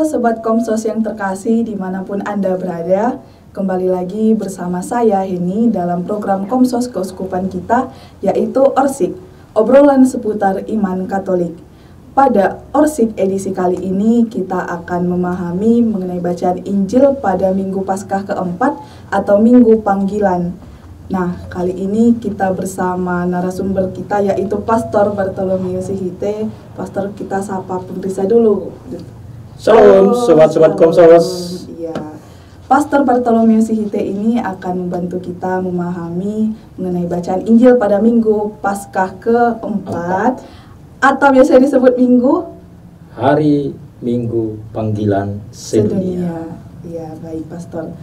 Sobat Komsos yang terkasih dimanapun Anda berada, kembali lagi bersama saya Heni dalam program Komsos Keuskupan kita, yaitu Orsik, obrolan seputar iman Katolik. Pada Orsik edisi kali ini kita akan memahami mengenai bacaan Injil pada Minggu Paskah keempat atau Minggu Panggilan. Nah, kali ini kita bersama narasumber kita yaitu Pastor Bartolomeus Sihite. Pastor, kita sapa pemirsa dulu. Salam sobat-sobat Komsos. Iya. Pastor Bartolomeus Sihite ini akan membantu kita memahami mengenai bacaan Injil pada Minggu Paskah keempat atau biasa disebut Minggu Hari Minggu Panggilan Sedunia. Iya, baik Pastor.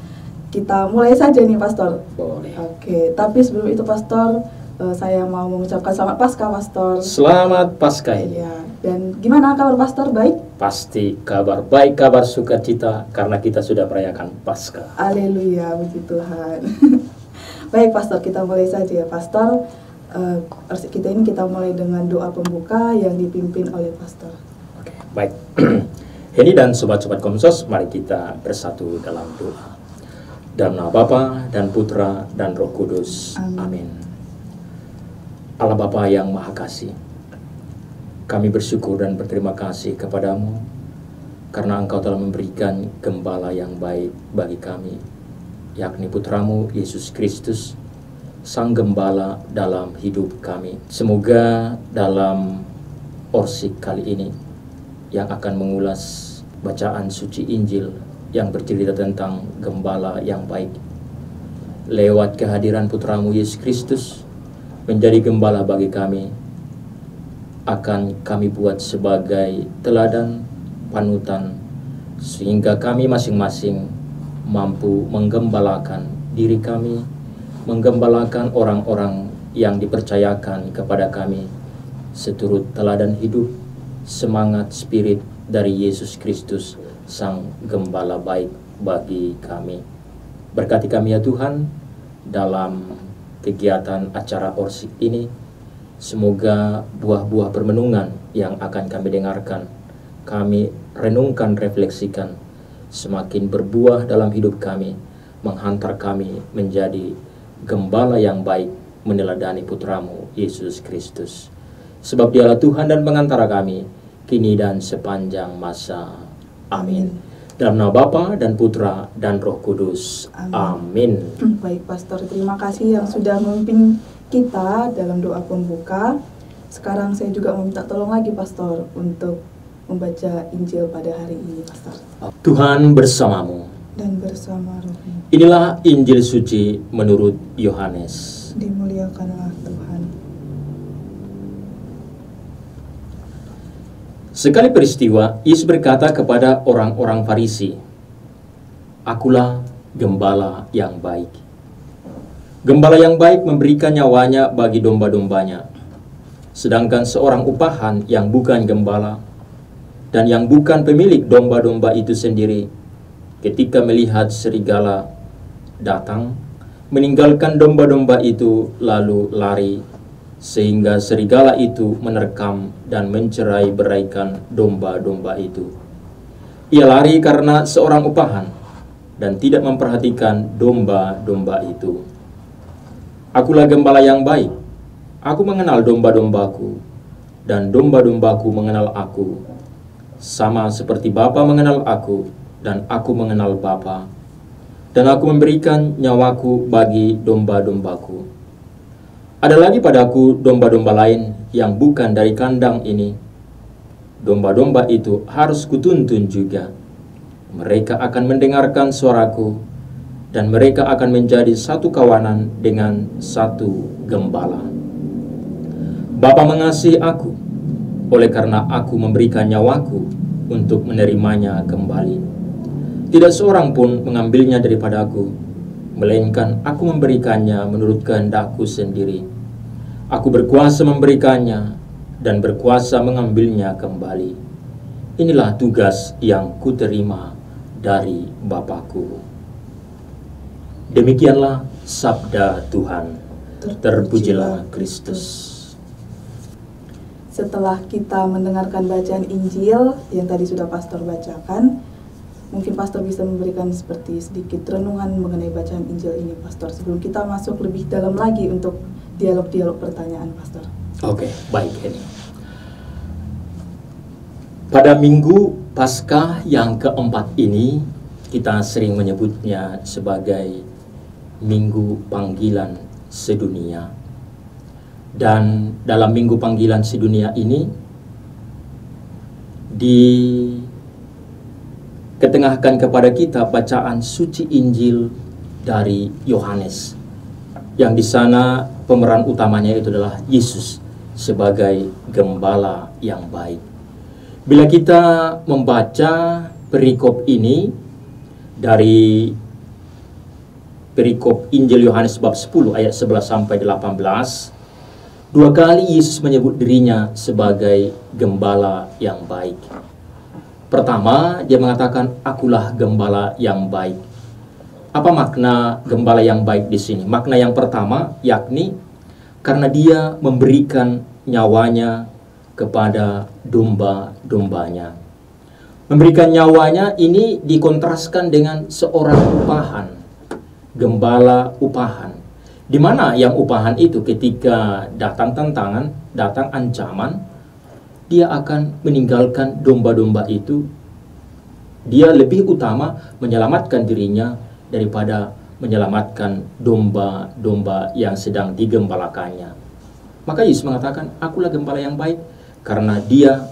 Kita mulai saja nih Pastor. Boleh. Oke, tapi sebelum itu Pastor, saya mau mengucapkan selamat Paskah Pastor. Selamat Paskah. Iya. Dan gimana kabar Pastor? Baik? Pasti kabar baik, kabar sukacita karena kita sudah merayakan Paskah. Haleluya, puji Tuhan. Baik Pastor, kita mulai saja ya Pastor. Kita ini kita mulai dengan doa pembuka yang dipimpin oleh Pastor. Oke, baik. Heni dan sobat-sobat Komsos, mari kita bersatu dalam doa. Dalam nama Bapa dan Putra dan Roh Kudus. Amin. Allah Bapa yang Maha Kasih, kami bersyukur dan berterima kasih kepadamu karena Engkau telah memberikan gembala yang baik bagi kami, yakni Putramu Yesus Kristus, Sang Gembala dalam hidup kami. Semoga dalam Orsik kali ini yang akan mengulas bacaan suci Injil yang bercerita tentang gembala yang baik, lewat kehadiran Putramu Yesus Kristus menjadi gembala bagi kami, akan kami buat sebagai teladan, panutan, sehingga kami masing-masing mampu menggembalakan diri kami, menggembalakan orang-orang yang dipercayakan kepada kami, seturut teladan hidup, semangat spirit dari Yesus Kristus, Sang Gembala baik bagi kami. Berkati kami ya Tuhan dalam kegiatan acara Orsik ini. Semoga buah-buah permenungan yang akan kami dengarkan, kami renungkan, refleksikan, semakin berbuah dalam hidup kami, menghantar kami menjadi gembala yang baik, meneladani Putramu Yesus Kristus. Sebab Dialah Tuhan dan pengantara kami, kini dan sepanjang masa. Amin. Dalam nama Bapa dan Putra dan Roh Kudus. Amin. Baik Pastor, terima kasih yang sudah memimpin kita dalam doa pembuka. Sekarang saya juga meminta tolong lagi Pastor untuk membaca Injil pada hari ini Pastor. Tuhan bersamamu Dan bersama rohmu. Inilah Injil suci menurut Yohanes. Dimuliakanlah Tuhan. Sekali peristiwa, Yesus berkata kepada orang-orang Farisi, "Akulah gembala yang baik. Gembala yang baik memberikan nyawanya bagi domba-dombanya. Sedangkan seorang upahan yang bukan gembala dan yang bukan pemilik domba-domba itu sendiri, ketika melihat serigala datang, meninggalkan domba-domba itu lalu lari, sehingga serigala itu menerkam dan mencerai-beraikan domba-domba itu. Ia lari karena seorang upahan dan tidak memperhatikan domba-domba itu. Akulah gembala yang baik. Aku mengenal domba-dombaku, dan domba-dombaku mengenal aku. Sama seperti Bapa mengenal aku, dan aku mengenal Bapa. Dan aku memberikan nyawaku bagi domba-dombaku. Ada lagi padaku domba-domba lain yang bukan dari kandang ini. Domba-domba itu harus kutuntun juga. Mereka akan mendengarkan suaraku, dan mereka akan menjadi satu kawanan dengan satu gembala. Bapa mengasihi aku, oleh karena aku memberikan nyawaku untuk menerimanya kembali. Tidak seorang pun mengambilnya daripadaku, melainkan aku memberikannya menurut kehendakku sendiri. Aku berkuasa memberikannya dan berkuasa mengambilnya kembali. Inilah tugas yang kuterima dari Bapakku." Demikianlah sabda Tuhan. Terpujilah Kristus. Setelah kita mendengarkan bacaan Injil yang tadi sudah Pastor bacakan, Mungkin Pastor bisa memberikan seperti sedikit renungan mengenai bacaan Injil ini, Pastor, sebelum kita masuk lebih dalam lagi untuk dialog-dialog pertanyaan, Pastor. Oke, baik ini. Pada Minggu Paskah yang keempat ini, kita sering menyebutnya sebagai Minggu Panggilan Sedunia. Dan dalam Minggu Panggilan Sedunia ini, diketengahkan kepada kita bacaan suci Injil dari Yohanes, yang di sana pemeran utamanya itu adalah Yesus sebagai gembala yang baik. Bila kita membaca perikop ini dari perikop Injil Yohanes bab 10 ayat 11 sampai 18, dua kali Yesus menyebut dirinya sebagai gembala yang baik. Pertama, dia mengatakan, "Akulah gembala yang baik." Apa makna gembala yang baik di sini? Makna yang pertama yakni karena dia memberikan nyawanya kepada domba-dombanya. Memberikan nyawanya ini dikontraskan dengan seorang upahan, gembala upahan. Di mana yang upahan itu ketika datang tantangan, datang ancaman, dia akan meninggalkan domba-domba itu. Dia lebih utama menyelamatkan dirinya daripada menyelamatkan domba-domba yang sedang digembalakannya. Maka Yesus mengatakan, "Akulah gembala yang baik," karena dia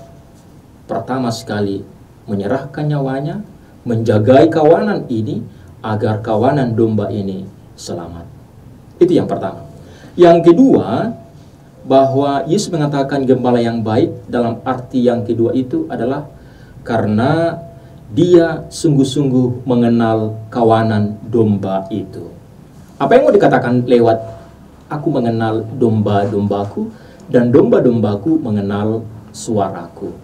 pertama sekali menyerahkan nyawanya, menjagai kawanan ini agar kawanan domba ini selamat. Itu yang pertama. Yang kedua, bahwa Yesus mengatakan gembala yang baik dalam arti yang kedua itu adalah karena dia sungguh-sungguh mengenal kawanan domba itu. Apa yang mau dikatakan lewat "aku mengenal domba-dombaku dan domba-dombaku mengenal suaraku"?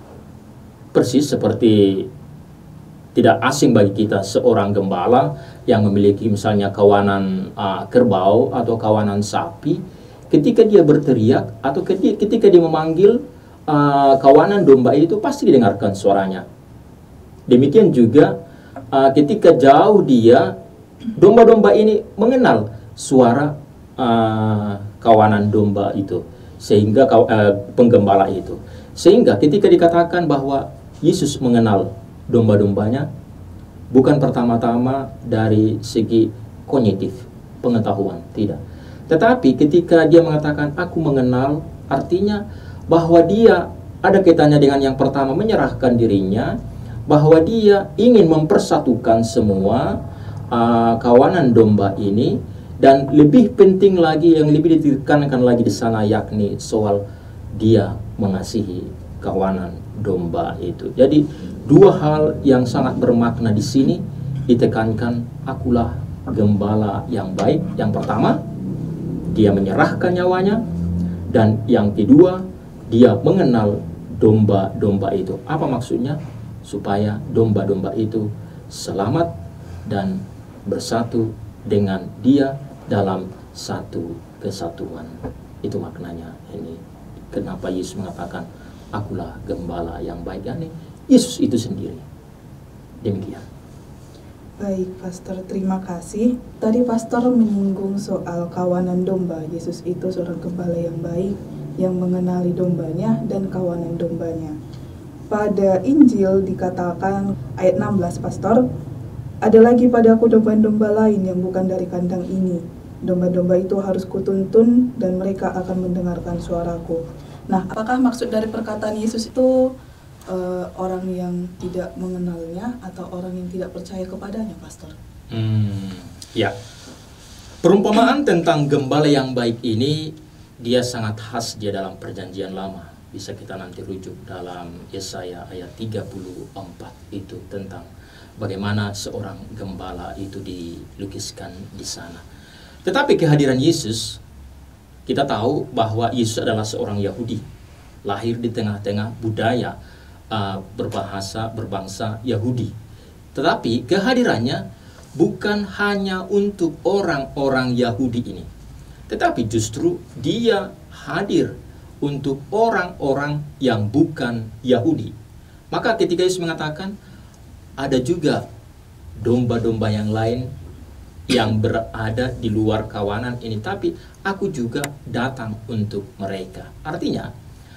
Persis seperti tidak asing bagi kita seorang gembala yang memiliki misalnya kawanan kerbau atau kawanan sapi. Ketika dia berteriak atau ketika dia memanggil kawanan domba itu, pasti didengarkan suaranya. Demikian juga ketika jauh dia, domba-domba ini mengenal suara kawanan domba itu, sehingga penggembala itu. Sehingga ketika dikatakan bahwa Yesus mengenal domba-dombanya, bukan pertama-tama dari segi kognitif, pengetahuan, tidak. Tetapi ketika dia mengatakan "aku mengenal", artinya bahwa dia ada kaitannya dengan yang pertama, menyerahkan dirinya, bahwa dia ingin mempersatukan semua kawanan domba ini, dan lebih penting lagi, yang lebih ditekankan lagi di sana, yakni soal dia mengasihi kawanan domba itu. Jadi dua hal yang sangat bermakna di sini ditekankan, akulah gembala yang baik. Yang pertama, dia menyerahkan nyawanya, dan yang kedua, dia mengenal domba-domba itu. Apa maksudnya? Supaya domba-domba itu selamat dan bersatu dengan dia dalam satu kesatuan. Itu maknanya ini. Kenapa Yesus mengatakan akulah gembala yang baik, yakni Yesus itu sendiri. Demikian. Baik, Pastor, terima kasih. Tadi Pastor menyinggung soal kawanan domba. Yesus itu seorang gembala yang baik, yang mengenali dombanya dan kawanan dombanya. Pada Injil dikatakan ayat 16, Pastor, "Ada lagi padaku domba-domba lain yang bukan dari kandang ini. Domba-domba itu harus kutuntun dan mereka akan mendengarkan suaraku." Nah, apakah maksud dari perkataan Yesus itu orang yang tidak mengenalnya atau orang yang tidak percaya kepadanya, Pastor? Ya, perumpamaan tentang gembala yang baik ini dia sangat khas dia dalam Perjanjian Lama. Bisa kita nanti rujuk dalam Yesaya ayat 34 itu, tentang bagaimana seorang gembala itu dilukiskan di sana. Tetapi kehadiran Yesus, kita tahu bahwa Yesus adalah seorang Yahudi, lahir di tengah-tengah budaya berbangsa Yahudi. Tetapi kehadirannya bukan hanya untuk orang-orang Yahudi ini, tetapi justru dia hadir untuk orang-orang yang bukan Yahudi. Maka ketika Yesus mengatakan ada juga domba-domba yang lain yang berada di luar kawanan ini, tapi aku juga datang untuk mereka. Artinya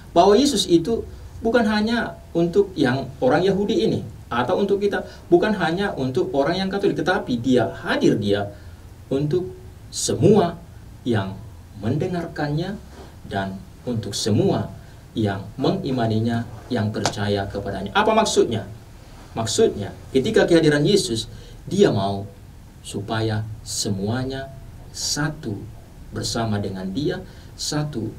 bahwa Yesus itu bukan hanya untuk yang orang Yahudi ini atau untuk kita, bukan hanya untuk orang yang Katolik, tetapi dia hadir untuk semua yang mendengarkannya dan untuk semua yang mengimaninya, yang percaya kepadanya. Apa maksudnya? Maksudnya ketika kehadiran Yesus, dia mau supaya semuanya satu bersama dengan dia, satu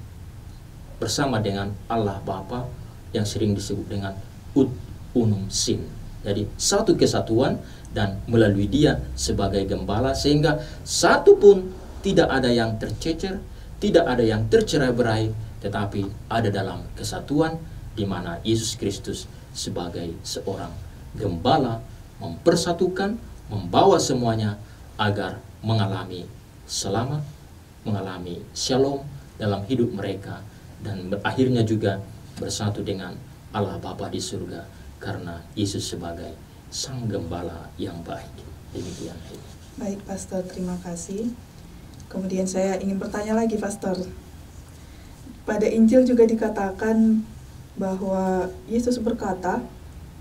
bersama dengan Allah Bapa yang sering disebut dengan ut unum sin. Jadi satu kesatuan, dan melalui dia sebagai gembala, sehingga satu pun tidak ada yang tercecer, tidak ada yang tercerai-berai, tetapi ada dalam kesatuan di mana Yesus Kristus sebagai seorang gembala mempersatukan, membawa semuanya agar mengalami selamat, mengalami shalom dalam hidup mereka, dan akhirnya juga bersatu dengan Allah Bapa di surga karena Yesus sebagai Sang Gembala yang baik. Demikian. Baik, Pastor, terima kasih. Kemudian saya ingin bertanya lagi, Pastor. Pada Injil juga dikatakan bahwa Yesus berkata,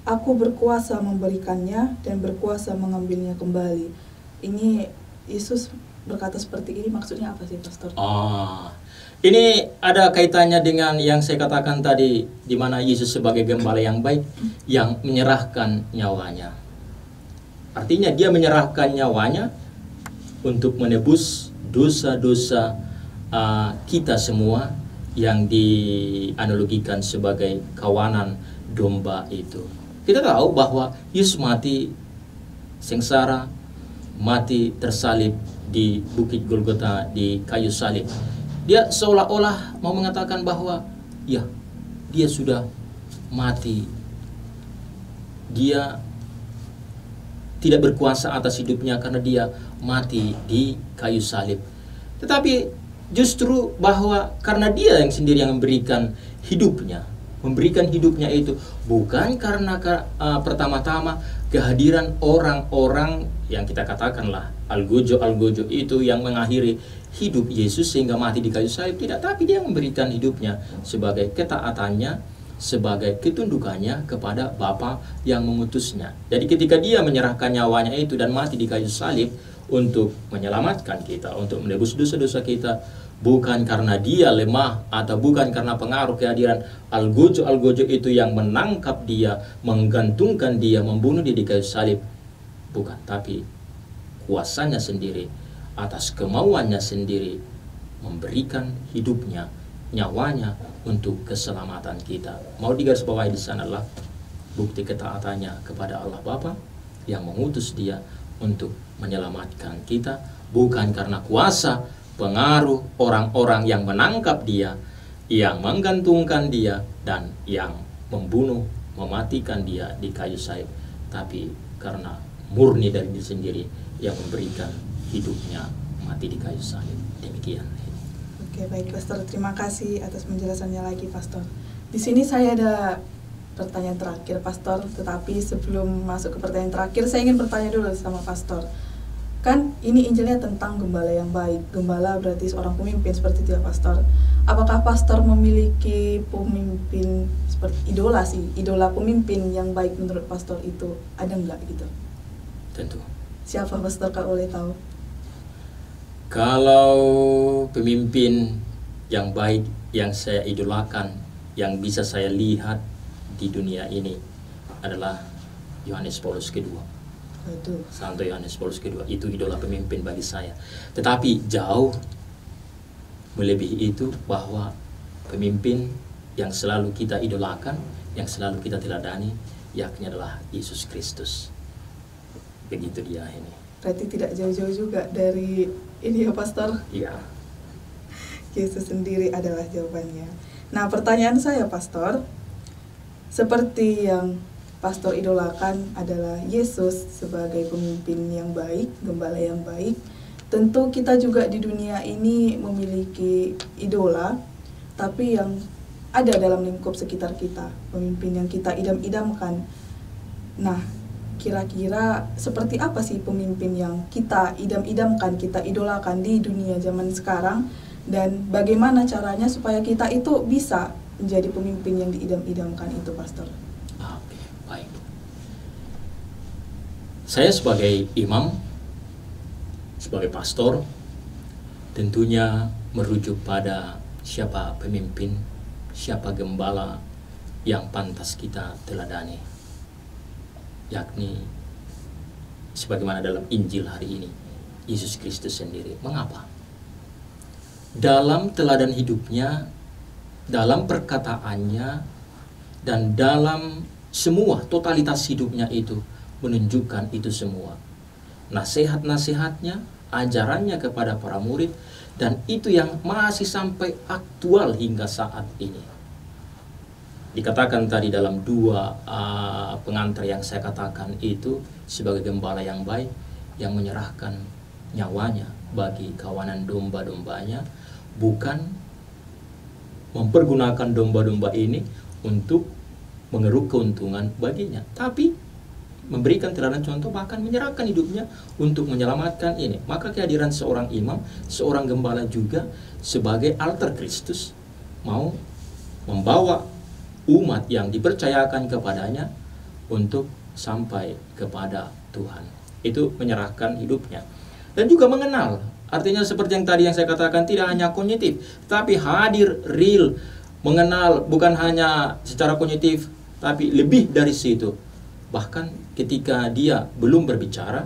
"Aku berkuasa memberikannya dan berkuasa mengambilnya kembali." Ini Yesus berkata seperti ini, maksudnya apa sih, Pastor? Ini ada kaitannya dengan yang saya katakan tadi, di mana Yesus sebagai gembala yang baik yang menyerahkan nyawanya. Artinya dia menyerahkan nyawanya untuk menebus dosa-dosa kita semua, yang dianalogikan sebagai kawanan domba itu. Kita tahu bahwa Yesus mati sengsara, mati tersalib di Bukit Golgota, di kayu salib. Dia seolah-olah mau mengatakan bahwa ya, dia sudah mati. Dia tidak berkuasa atas hidupnya karena dia mati di kayu salib. Tetapi justru bahwa karena dia yang sendiri yang memberikan hidupnya itu bukan karena pertama-tama kehadiran orang-orang yang kita katakanlah algojo itu yang mengakhiri hidup Yesus sehingga mati di kayu salib, tidak, tapi dia memberikan hidupnya sebagai ketaatannya, sebagai ketundukannya kepada Bapa yang mengutusnya. Jadi ketika dia menyerahkan nyawanya itu dan mati di kayu salib untuk menyelamatkan kita, untuk menebus dosa-dosa kita, bukan karena dia lemah atau bukan karena pengaruh kehadiran algojo itu yang menangkap dia, menggantungkan dia, membunuh dia di kayu salib, bukan, tapi kuasanya sendiri, atas kemauannya sendiri, memberikan hidupnya, nyawanya untuk keselamatan kita. Mau digarisbawahi di sana adalah bukti ketaatannya kepada Allah Bapa yang mengutus dia untuk menyelamatkan kita, bukan karena kuasa pengaruh orang-orang yang menangkap dia, yang menggantungkan dia, dan yang membunuh, mematikan dia di kayu salib, tapi karena murni dari diri sendiri yang memberikan hidupnya mati di kayu salib. Demikian. Oke, baik, Pastor. Terima kasih atas penjelasannya lagi, Pastor. Di sini saya ada pertanyaan terakhir, Pastor. Tetapi sebelum masuk ke pertanyaan terakhir, saya ingin bertanya dulu sama Pastor. Kan ini Injilnya tentang gembala yang baik. Gembala berarti seorang pemimpin, seperti itu ya, Pastor. Apakah Pastor memiliki pemimpin seperti idola pemimpin yang baik menurut Pastor itu? Ada enggak gitu? Tentu. Siapa, Pastor, kalau boleh tahu? Kalau pemimpin yang baik yang saya idolakan, yang bisa saya lihat di dunia ini adalah Yohanes Paulus kedua. Santo Yohanes Paulus kedua itu idola pemimpin bagi saya. Tetapi jauh melebihi itu, bahwa pemimpin yang selalu kita idolakan, yang selalu kita teladani, yakni adalah Yesus Kristus. Begitu dia ini. Berarti tidak jauh-jauh juga dari ini ya, Pastor? Iya. Yesus sendiri adalah jawabannya. Nah, pertanyaan saya, Pastor, seperti yang Pastor idolakan adalah Yesus sebagai pemimpin yang baik, gembala yang baik, tentu kita juga di dunia ini memiliki idola, tapi yang ada dalam lingkup sekitar kita, pemimpin yang kita idam-idamkan. Nah, kira-kira seperti apa sih pemimpin yang kita idam-idamkan, kita idolakan di dunia zaman sekarang, dan bagaimana caranya supaya kita itu bisa menjadi pemimpin yang diidam-idamkan itu, Pastor? Oke, baik. Saya sebagai imam, sebagai pastor, tentunya merujuk pada siapa pemimpin, siapa gembala yang pantas kita teladani, yakni sebagaimana dalam Injil hari ini, Yesus Kristus sendiri. Mengapa? Dalam teladan hidupnya, dalam perkataannya, dan dalam semua totalitas hidupnya itu menunjukkan itu semua. Nasihat-nasihatnya, ajarannya kepada para murid, dan itu yang masih sampai aktual hingga saat ini. Dikatakan tadi dalam dua pengantar yang saya katakan itu, sebagai gembala yang baik yang menyerahkan nyawanya bagi kawanan domba-dombanya, bukan mempergunakan domba-domba ini untuk mengeruk keuntungan baginya, tapi memberikan teladan contoh, bahkan menyerahkan hidupnya untuk menyelamatkan ini. Maka kehadiran seorang imam, seorang gembala juga sebagai alter Kristus, mau membawa umat yang dipercayakan kepadanya untuk sampai kepada Tuhan. Itu menyerahkan hidupnya. Dan juga mengenal. Artinya seperti yang tadi yang saya katakan, tidak hanya kognitif, tapi hadir, real, mengenal, bukan hanya secara kognitif, tapi lebih dari situ. Bahkan ketika dia belum berbicara,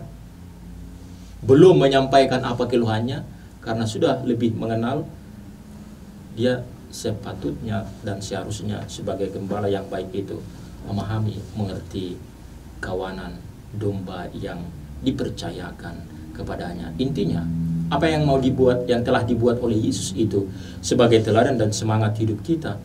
belum menyampaikan apa keluhannya, karena sudah lebih mengenal, dia sepatutnya dan seharusnya sebagai gembala yang baik itu memahami, mengerti kawanan domba yang dipercayakan kepadanya. Intinya, apa yang mau dibuat, yang telah dibuat oleh Yesus itu sebagai teladan dan semangat hidup kita.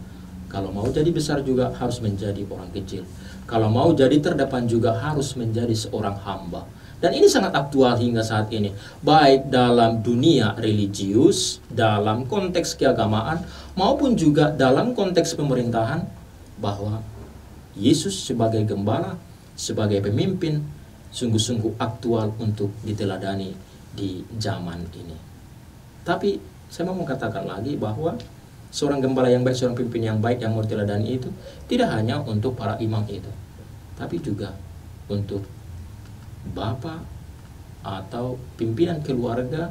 Kalau mau jadi besar juga harus menjadi orang kecil. Kalau mau jadi terdepan juga harus menjadi seorang hamba. Dan ini sangat aktual hingga saat ini, baik dalam dunia religius, dalam konteks keagamaan, maupun juga dalam konteks pemerintahan, bahwa Yesus sebagai gembala, sebagai pemimpin, sungguh-sungguh aktual untuk diteladani di zaman ini. Tapi saya mau katakan lagi bahwa seorang gembala yang baik, seorang pemimpin yang baik yang mau diteladani itu tidak hanya untuk para imam itu, tapi juga untuk bapak atau pimpinan keluarga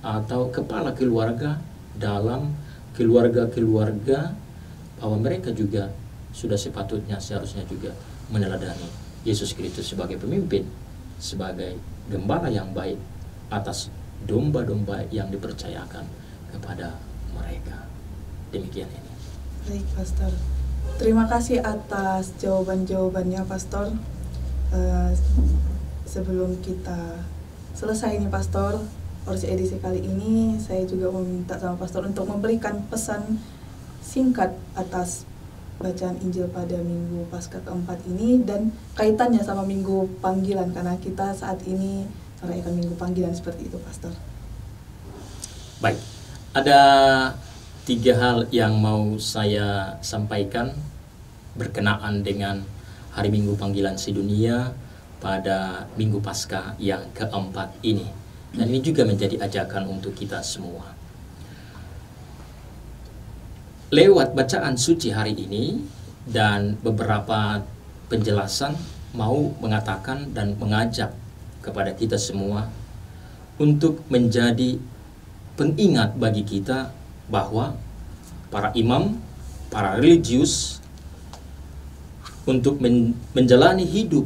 atau kepala keluarga dalam keluarga-keluarga, bahwa mereka juga sudah sepatutnya, seharusnya juga meneladani Yesus Kristus sebagai pemimpin, sebagai gembala yang baik atas domba-domba yang dipercayakan kepada mereka. Demikian ini. Baik, Pastor. Terima kasih atas jawaban-jawabannya, Pastor. Sebelum kita selesai nih, Pastor, Orsi edisi kali ini saya juga meminta sama Pastor untuk memberikan pesan singkat atas bacaan Injil pada Minggu Paskah keempat ini, dan kaitannya sama Minggu Panggilan, karena kita saat ini merayakan Minggu Panggilan seperti itu, Pastor. Baik, ada 3 hal yang mau saya sampaikan berkenaan dengan hari Minggu Panggilan sedunia pada Minggu Paskah yang keempat ini. Dan ini juga menjadi ajakan untuk kita semua. Lewat bacaan suci hari ini dan beberapa penjelasan, mau mengatakan dan mengajak kepada kita semua untuk menjadi pengingat bagi kita bahwa para imam, para religius, untuk menjalani hidup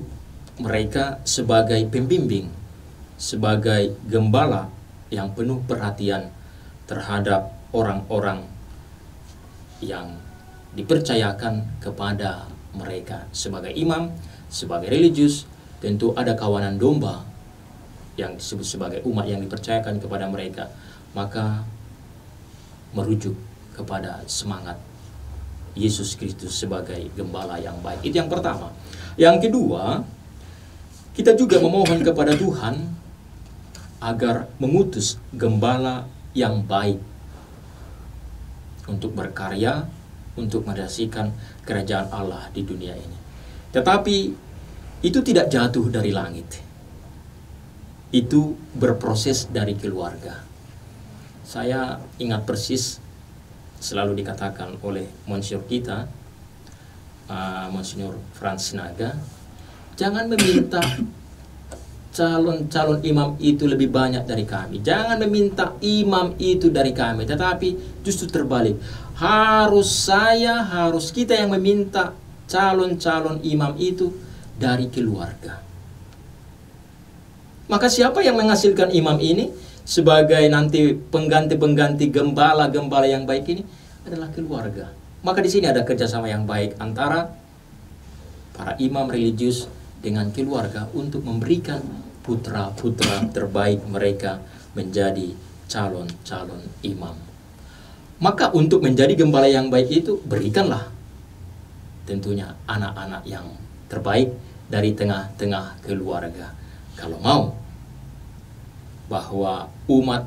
mereka sebagai pembimbing, sebagai gembala yang penuh perhatian terhadap orang-orang yang dipercayakan kepada mereka. Sebagai imam, sebagai religius, tentu ada kawanan domba yang disebut sebagai umat yang dipercayakan kepada mereka. Maka merujuk kepada semangat Yesus Kristus sebagai gembala yang baik. Itu yang pertama. Yang kedua, kita juga memohon kepada Tuhan agar mengutus gembala yang baik untuk berkarya, untuk mendasarkan kerajaan Allah di dunia ini. Tetapi itu tidak jatuh dari langit. Itu berproses dari keluarga. Saya ingat persis selalu dikatakan oleh Monsignor kita, Monsignor Franz Naga, jangan meminta calon-calon imam itu lebih banyak dari kami. Jangan meminta imam itu dari kami, tetapi justru terbalik. Harus kita yang meminta calon-calon imam itu dari keluarga. Maka siapa yang menghasilkan imam ini sebagai nanti pengganti-pengganti gembala-gembala yang baik ini adalah keluarga. Maka di sini ada kerjasama yang baik antara para imam religius dengan keluarga untuk memberikan putra-putra terbaik mereka menjadi calon-calon imam. Maka untuk menjadi gembala yang baik itu, berikanlah tentunya anak-anak yang terbaik dari tengah-tengah keluarga. Kalau mau bahwa umat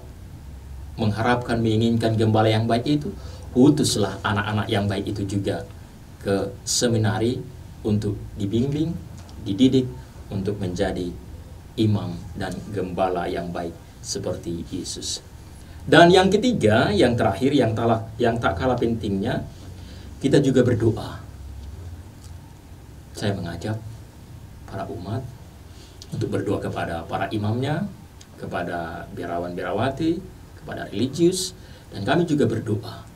mengharapkan, menginginkan gembala yang baik itu, utuslah anak-anak yang baik itu juga ke seminari untuk dibimbing, dididik untuk menjadi imam dan gembala yang baik seperti Yesus. Dan yang ketiga, yang terakhir, yang tak kalah pentingnya, kita juga berdoa. Saya mengajak para umat untuk berdoa kepada para imamnya, kepada biarawan-biarawati, kepada religius, dan kami juga berdoa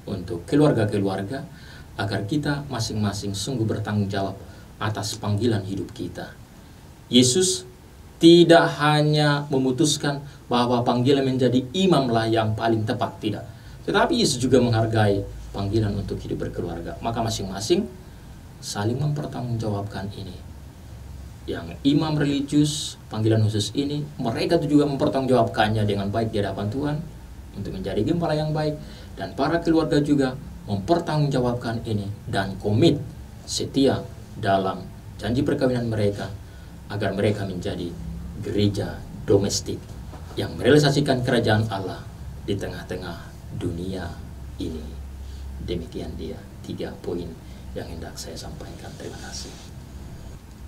untuk keluarga-keluarga agar kita masing-masing sungguh bertanggung jawab atas panggilan hidup kita. Yesus tidak hanya memutuskan bahwa panggilan menjadi imamlah yang paling tepat, tidak. Tetapi Yesus juga menghargai panggilan untuk hidup berkeluarga. Maka masing-masing saling mempertanggungjawabkan ini. Yang imam religius, panggilan khusus ini, mereka juga mempertanggungjawabkannya dengan baik di hadapan Tuhan untuk menjadi gembala yang baik. Dan para keluarga juga mempertanggungjawabkan ini dan komit setia dalam janji perkawinan mereka agar mereka menjadi gereja domestik yang merealisasikan kerajaan Allah di tengah-tengah dunia ini. Demikian dia 3 poin yang hendak saya sampaikan. Terima kasih.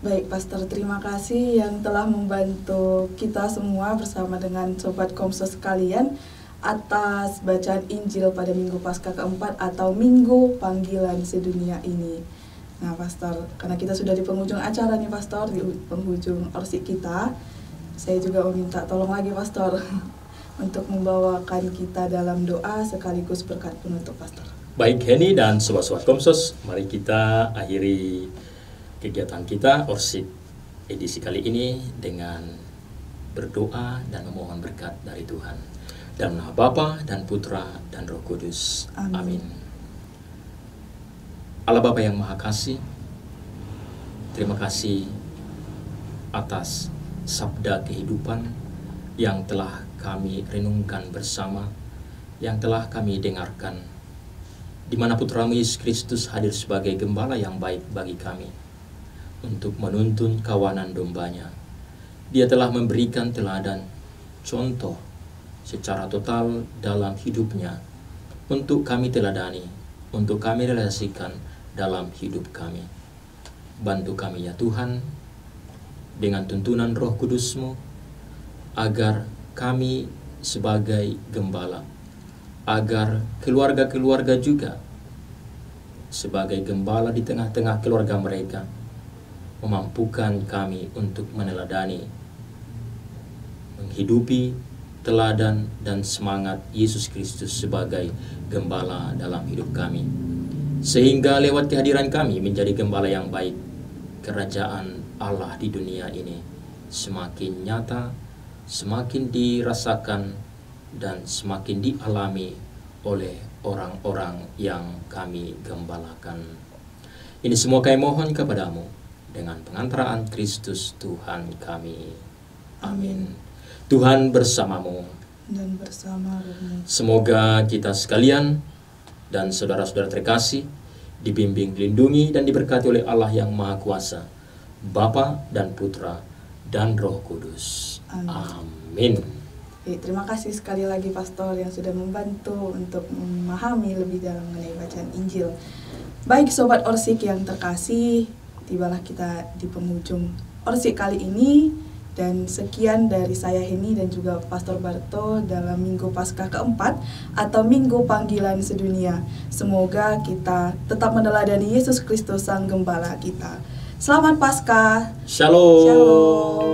Baik, Pastor, terima kasih yang telah membantu kita semua bersama dengan Sobat Komsos sekalian atas bacaan Injil pada Minggu Paskah keempat atau Minggu Panggilan Sedunia ini. Nah, Pastor, karena kita sudah di penghujung acara nih, Pastor, di penghujung orsik kita, saya juga meminta tolong lagi, Pastor, untuk membawakan kita dalam doa sekaligus berkat penutup, Pastor. Baik, Heni dan Sobat-Sobat Komsos, mari kita akhiri kegiatan kita orsik edisi kali ini dengan berdoa dan memohon berkat dari Tuhan. Dalam nama Bapa dan Putra dan Roh Kudus. Amin. Allah Bapa yang Maha Kasih, terima kasih atas sabda kehidupan yang telah kami renungkan bersama, yang telah kami dengarkan, di mana Putra-Mu Yesus Kristus hadir sebagai gembala yang baik bagi kami untuk menuntun kawanan dombanya. Dia telah memberikan teladan, contoh secara total dalam hidupnya untuk kami teladani, untuk kami realisasikan dalam hidup kami. Bantu kami ya Tuhan dengan tuntunan Roh Kudus-Mu agar kami sebagai gembala, agar keluarga-keluarga juga sebagai gembala di tengah-tengah keluarga mereka memampukan kami untuk meneladani, menghidupi teladan dan semangat Yesus Kristus sebagai gembala dalam hidup kami. Sehingga lewat kehadiran kami menjadi gembala yang baik, kerajaan Allah di dunia ini semakin nyata, semakin dirasakan, dan semakin dialami oleh orang-orang yang kami gembalakan. Ini semua kami mohon kepadamu dengan pengantaraan Kristus Tuhan kami. Amin. Tuhan bersamamu dan bersama rohmu. Semoga kita sekalian dan saudara-saudara terkasih dibimbing, dilindungi, dan diberkati oleh Allah yang Maha Kuasa, Bapa dan Putra dan Roh Kudus. Amin. Terima kasih sekali lagi Pastor yang sudah membantu untuk memahami lebih dalam mengenai bacaan Injil. Baik Sobat Orsik yang terkasih, tibalah kita di penghujung Orsik kali ini. Dan sekian dari saya Heni dan juga Pastor Barto dalam Minggu Paskah keempat atau Minggu Panggilan Sedunia. Semoga kita tetap meneladani Yesus Kristus Sang Gembala kita. Selamat Paskah. Shalom. Shalom.